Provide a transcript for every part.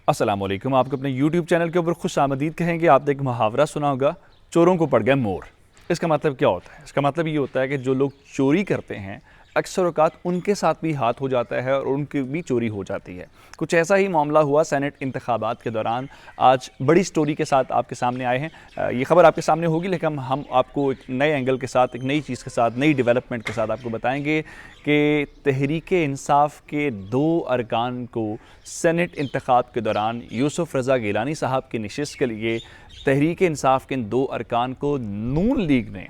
अस्सलामुअलैकुम। आपको अपने YouTube चैनल के ऊपर खुश आमदीद कहेंगे। आपने एक मुहावरा सुना होगा, चोरों को पड़ गया मोर। इसका मतलब क्या होता है? इसका मतलब ये होता है कि जो लोग चोरी करते हैं अक्सर औक़ात उनके साथ भी हाथ हो जाता है और उनकी भी चोरी हो जाती है। कुछ ऐसा ही मामला हुआ सेनेट इंतखाबात के दौरान। आज बड़ी स्टोरी के साथ आपके सामने आए हैं। ये खबर आपके सामने होगी, लेकिन हम आपको एक नए एंगल के साथ, एक नई चीज़ के साथ, नई डेवलपमेंट के साथ आपको बताएंगे कि तहरीक-ए-इंसाफ़ के 2 अरकान को सेनेट इंतखाब के दौरान यूसुफ रज़ा गिलानी साहब की नशिस्त के लिए तहरीक-ए-इंसाफ़ के इन 2 अरकान को नून लीग ने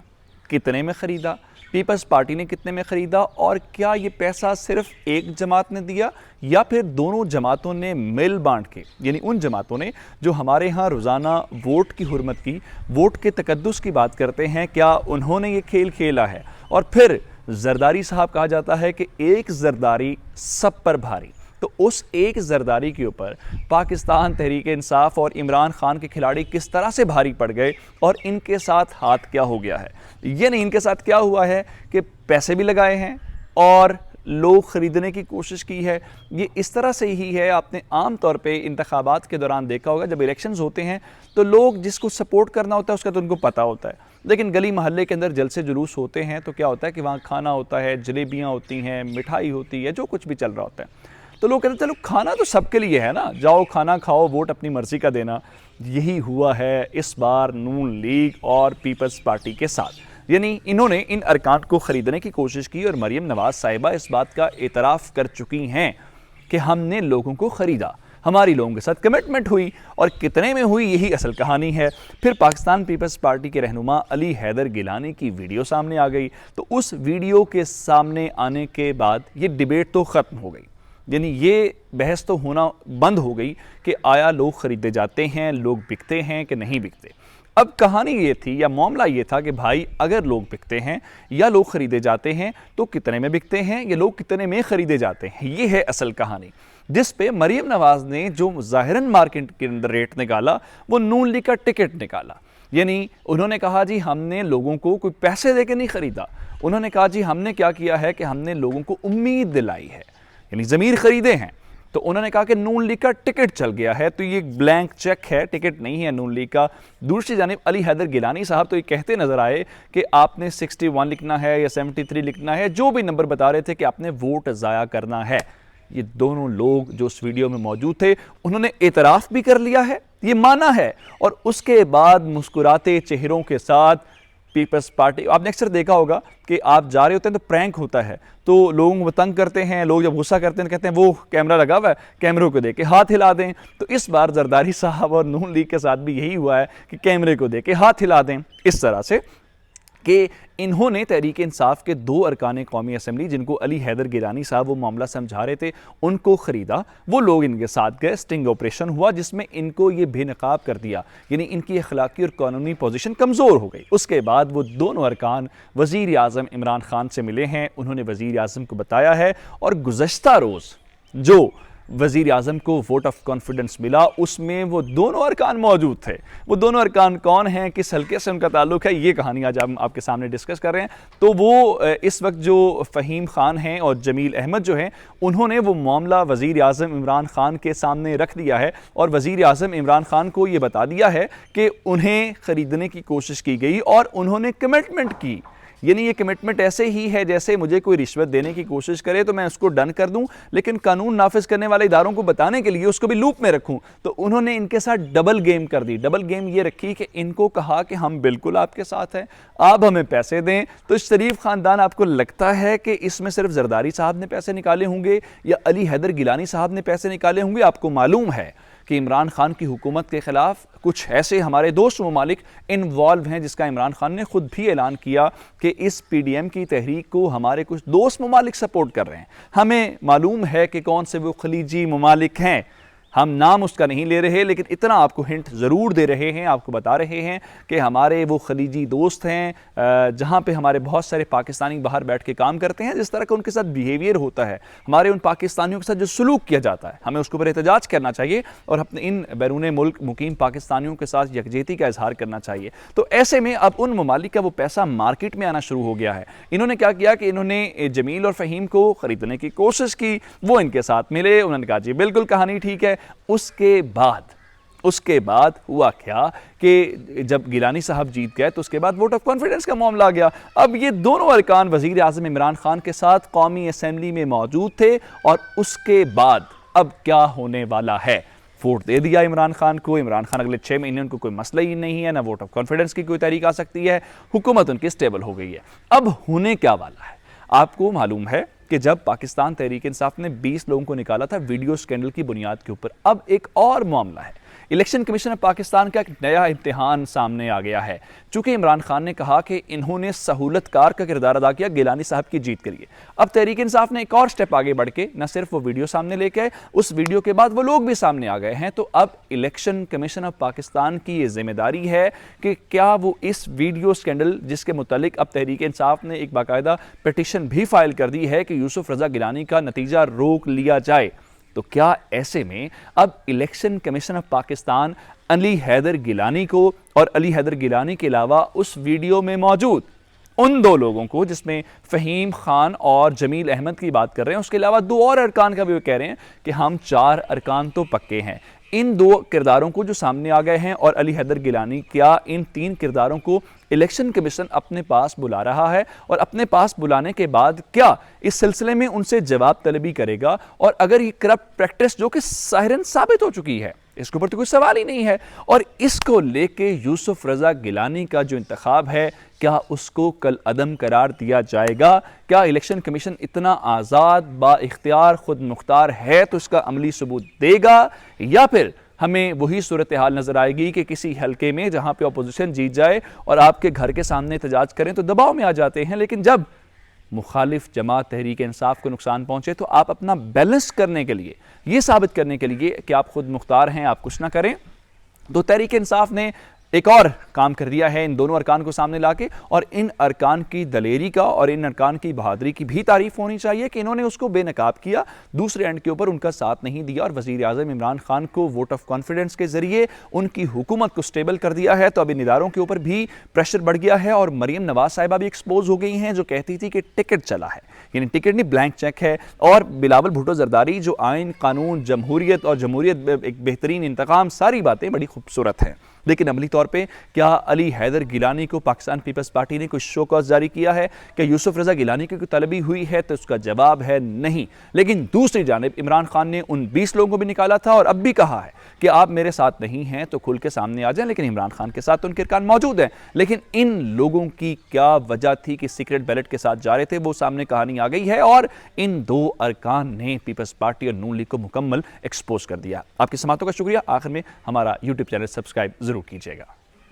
कितने में ख़रीदा, पीपल्स पार्टी ने कितने में ख़रीदा, और क्या ये पैसा सिर्फ एक जमात ने दिया या फिर दोनों जमातों ने मिल बांट के, यानी उन जमातों ने जो हमारे यहाँ रोज़ाना वोट की हुर्मत की, वोट के तकद्दुस की बात करते हैं, क्या उन्होंने ये खेल खेला है? और फिर जरदारी साहब कहा जाता है कि एक जरदारी सब पर भारी। तो उस एक जरदारी के ऊपर पाकिस्तान तहरीक इंसाफ और इमरान खान के खिलाड़ी किस तरह से भारी पड़ गए और इनके साथ हाथ क्या हो गया है? ये नहीं, इनके साथ क्या हुआ है कि पैसे भी लगाए हैं और लोग ख़रीदने की कोशिश की है। ये इस तरह से ही है। आपने आम तौर पे इंतखाबात के दौरान देखा होगा, जब इलेक्शंस होते हैं तो लोग जिसको सपोर्ट करना होता है उसका तो उनको पता होता है, लेकिन गली महल्ले के अंदर जलसे जुलूस होते हैं तो क्या होता है कि वहाँ खाना होता है, जलेबियाँ होती हैं, मिठाई होती है, जो कुछ भी चल रहा होता है। तो लोग कहते हैं चलो खाना तो सबके लिए है ना, जाओ खाना खाओ, वोट अपनी मर्ज़ी का देना। यही हुआ है इस बार नून लीग और पीपल्स पार्टी के साथ। यानी इन्होंने इन अरकान को ख़रीदने की कोशिश की और मरीम नवाज़ साहिबा इस बात का एतराफ़ कर चुकी हैं कि हमने लोगों को ख़रीदा, हमारी लोगों के साथ कमिटमेंट हुई, और कितने में हुई यही असल कहानी है। फिर पाकिस्तान पीपल्स पार्टी के रहनुमा अली हैदर गिलानी की वीडियो सामने आ गई। तो उस वीडियो के सामने आने के बाद ये डिबेट तो ख़त्म हो गई, यानी ये बहस तो होना बंद हो गई कि आया लोग ख़रीदे जाते हैं, लोग बिकते हैं कि नहीं बिकते। अब कहानी ये थी या मामला ये था कि भाई अगर लोग बिकते हैं या लोग ख़रीदे जाते हैं तो कितने में बिकते हैं या लोग कितने में ख़रीदे जाते हैं, ये है असल कहानी। जिस पे मरीम नवाज़ ने जो ज़ाहिरन मार्केट के अंदर रेट निकाला वो नून लीग का टिकट निकाला। यानी उन्होंने कहा जी हमने लोगों को कोई पैसे दे के नहीं ख़रीदा, उन्होंने कहा जी हमने क्या किया है कि हमने लोगों को उम्मीद दिलाई है, यानी ज़मीर ख़रीदे हैं। तो उन्होंने कहा कि नून लीग का टिकट चल गया है, तो ये ब्लैंक चेक है, टिकट नहीं है नून लीग का। दूसरी जानिब अली हैदर गिलानी साहब तो ये कहते नज़र आए कि आपने 61 लिखना है या 73 लिखना है, जो भी नंबर बता रहे थे कि आपने वोट ज़ाया करना है। ये दोनों लोग जो उस वीडियो में मौजूद थे उन्होंने एतराफ़ भी कर लिया है, ये माना है, और उसके बाद मुस्कुराते चेहरों के साथ पीपल्स पार्टी, आपने अक्सर देखा होगा कि आप जा रहे होते हैं तो प्रैंक होता है तो लोगों को तंग करते हैं, लोग जब गुस्सा करते हैं कहते हैं वो कैमरा लगा हुआ है, कैमरे को देके हाथ हिला दें। तो इस बार जरदारी साहब और नून लीग के साथ भी यही हुआ है कि कैमरे को देके हाथ हिला दें, इस तरह से कि इन्होंने तहरीक इंसाफ के 2 अरकान कौमी असम्बली जिनको अली हैदर गिलानी साहब वो मामला समझा रहे थे उनको ख़रीदा। वो लोग इनके साथ गए, स्टिंग ऑपरेशन हुआ जिसमें इनको ये बेनकाब कर दिया, यानी इनकी अखलाकी और कानूनी पोजीशन कमज़ोर हो गई। उसके बाद वो दोनों अरकान वज़ीर आज़म इमरान खान से मिले हैं, उन्होंने वज़ीर आज़म को बताया है, और गुज़श्ता रोज़ जो वज़ीर आज़म को वोट ऑफ कॉन्फिडेंस मिला उसमें वो दोनों अरकान मौजूद थे। वो दोनों अरकान कौन हैं, किस हल्के से उनका ताल्लुक़ है, ये कहानी आज हम आपके सामने डिस्कस कर रहे हैं। तो वो इस वक्त जो फ़हीम खान हैं और जमील अहमद जो हैं, उन्होंने वो मामला वज़ीर आज़म इमरान खान के सामने रख दिया है और वज़ीर आज़म इमरान खान को ये बता दिया है कि उन्हें ख़रीदने की कोशिश की गई और उन्होंने कमिटमेंट की। यानी ये कमिटमेंट ऐसे ही है जैसे मुझे कोई रिश्वत देने की कोशिश करे तो मैं उसको डन कर दूं, लेकिन कानून नाफिज करने वाले इदारों को बताने के लिए उसको भी लूप में रखूं। तो उन्होंने इनके साथ डबल गेम कर दी। डबल गेम ये रखी कि इनको कहा कि हम बिल्कुल आपके साथ हैं, आप हमें पैसे दें। तो शरीफ ख़ानदान, आपको लगता है कि इसमें सिर्फ जरदारी साहब ने पैसे निकाले होंगे या अली हैदर गिलानी साहब ने पैसे निकाले होंगे? आपको मालूम है कि इमरान खान की हुकूमत के ख़िलाफ़ कुछ ऐसे हमारे दोस्त ममालिक इन्वॉल्व हैं, जिसका इमरान खान ने ख़ुद भी ऐलान किया कि इस PDM की तहरीक को हमारे कुछ दोस्त ममालिक सपोर्ट कर रहे हैं। हमें मालूम है कि कौन से वो खलीजी ममालिक हैं, हम नाम उसका नहीं ले रहे, लेकिन इतना आपको हिंट ज़रूर दे रहे हैं, आपको बता रहे हैं कि हमारे वो खलीजी दोस्त हैं जहाँ पे हमारे बहुत सारे पाकिस्तानी बाहर बैठ के काम करते हैं। जिस तरह का उनके साथ बिहेवियर होता है, हमारे उन पाकिस्तानियों के साथ जो सलूक किया जाता है, हमें उसके ऊपर एहतजाज करना चाहिए और अपने इन बैरून मुल्क मुकीम पाकिस्तानियों के साथ यकजहती का इजहार करना चाहिए। तो ऐसे में अब उन ममालिक का वो पैसा मार्केट में आना शुरू हो गया है। इन्होंने क्या किया कि इन्होंने जमील और फ़हीम को ख़रीदने की कोशिश की, वो इनके साथ मिले, उन्होंने कहा जी बिल्कुल कहानी ठीक है, उसके बाद हुआ क्या कि जब गिलानी साहब जीत गए तो उसके बाद वोट ऑफ कॉन्फिडेंस का मामला आ गया। अब ये दोनों अरकान वज़ीर आज़म इमरान खान के साथ कौमी असेंबली में मौजूद थे और उसके बाद अब क्या होने वाला है। वोट दे दिया इमरान खान को। इमरान खान अगले 6 महीने उनको कोई मसला ही नहीं है, ना वोट ऑफ कॉन्फिडेंस की कोई तहरीक आ सकती है, हुकूमत उनकी स्टेबल हो गई है। अब होने क्या वाला है, आपको मालूम है कि जब पाकिस्तान तहरीक इंसाफ ने 20 लोगों को निकाला था वीडियो स्कैंडल की बुनियाद के ऊपर, अब एक और मामला है। इलेक्शन कमीशन ऑफ पाकिस्तान का एक नया इम्तिहान सामने आ गया है। चूंकि इमरान खान ने कहा कि इन्होंने सहूलतकार का किरदार अदा किया गिलानी साहब की जीत के लिए, अब तहरीक इंसाफ ने एक और स्टेप आगे बढ़ के न सिर्फ वो वीडियो सामने लेके आए, उस वीडियो के बाद वो लोग भी सामने आ गए हैं। तो अब इलेक्शन कमीशन ऑफ पाकिस्तान की ये जिम्मेदारी है कि क्या वो इस वीडियो स्कैंडल, जिसके मुतालिक अब तहरीक इंसाफ ने एक बाकायदा पिटीशन भी फाइल कर दी है कि यूसुफ रजा गिलानी का नतीजा रोक लिया जाए, तो क्या ऐसे में अब election commission of Pakistan Ali Haider Gilani को और अली हैदर गिलानी के अलावा उस वीडियो में मौजूद उन 2 लोगों को, जिसमें फ़हीम खान और जमील अहमद की बात कर रहे हैं, उसके अलावा 2 और अरकान का भी वो कह रहे हैं कि हम 4 अरकान तो पक्के हैं, इन 2 किरदारों को जो सामने आ गए हैं और अली हैदर गिलानी, क्या इन 3 किरदारों को इलेक्शन कमीशन अपने पास बुला रहा है और अपने पास बुलाने के बाद क्या इस सिलसिले में उनसे जवाब तलबी करेगा? और अगर ये करप्ट प्रैक्टिस जो कि साहिरन साबित हो चुकी है, इसके ऊपर तो कोई सवाल ही नहीं है, और इसको लेके यूसुफ रजा गिलानी का जो इंतखाब है, क्या उसको कल अदम करार दिया जाएगा? क्या इलेक्शन कमीशन इतना आज़ाद बा इख्तियार खुद मुख्तार है तो इसका अमली सबूत देगा, या फिर हमें वही सूरत हाल नजर आएगी कि किसी हलके में जहां पे अपोजिशन जीत जाए और आपके घर के सामने एहतजाज करें तो दबाव में आ जाते हैं, लेकिन जब मुखालिफ जमात तहरीक इंसाफ को नुकसान पहुंचे तो आप अपना बैलेंस करने के लिए, ये साबित करने के लिए कि आप खुद मुख्तार हैं, आप कुछ ना करें, तो तहरीक इंसाफ ने एक और काम कर दिया है इन दोनों अरकान को सामने लाके। और इन अरकान की दलेरी का और इन अरकान की बहादुरी की भी तारीफ होनी चाहिए कि इन्होंने उसको बेनकाब किया, दूसरे एंड के ऊपर उनका साथ नहीं दिया और वज़ीर आज़म इमरान खान को वोट ऑफ कॉन्फिडेंस के जरिए उनकी हुकूमत को स्टेबल कर दिया है। तो अब इन इदारों के ऊपर भी प्रेशर बढ़ गया है और मरियम नवाज साहिबा भी एक्सपोज हो गई हैं, जो कहती थी कि टिकट चला है, यानी टिकट नहीं ब्लैंक चेक है। और बिलावल भुट्टो जरदारी जो आइन, कानून, जमहूरियत और जमहूरियत एक बेहतरीन इंतकाम, सारी बातें बड़ी खूबसूरत हैं, लेकिन अमली तौर पे क्या अली हैदर गिलानी को पाकिस्तान पीपल्स पार्टी ने कोई शो कॉज जारी किया है? क्या यूसुफ रजा गिलानी की कोई तलबी हुई है? तो उसका जवाब है नहीं। लेकिन दूसरी जानिब इमरान खान ने उन 20 लोगों को भी निकाला था और अब भी कहा है कि आप मेरे साथ नहीं हैं तो खुल के सामने आ जाएं, लेकिन इमरान खान के साथ तो उनके अरकान मौजूद हैं। लेकिन इन लोगों की क्या वजह थी कि सीक्रेट बैलेट के साथ जा रहे थे, वो सामने कहानी आ गई है और इन 2 अरकान ने पीपल्स पार्टी और नून लीग को मुकम्मल एक्सपोज कर दिया। आपकी समातों का शुक्रिया। आखिर में हमारा यूट्यूब चैनल सब्सक्राइब जरूर कीजिएगा।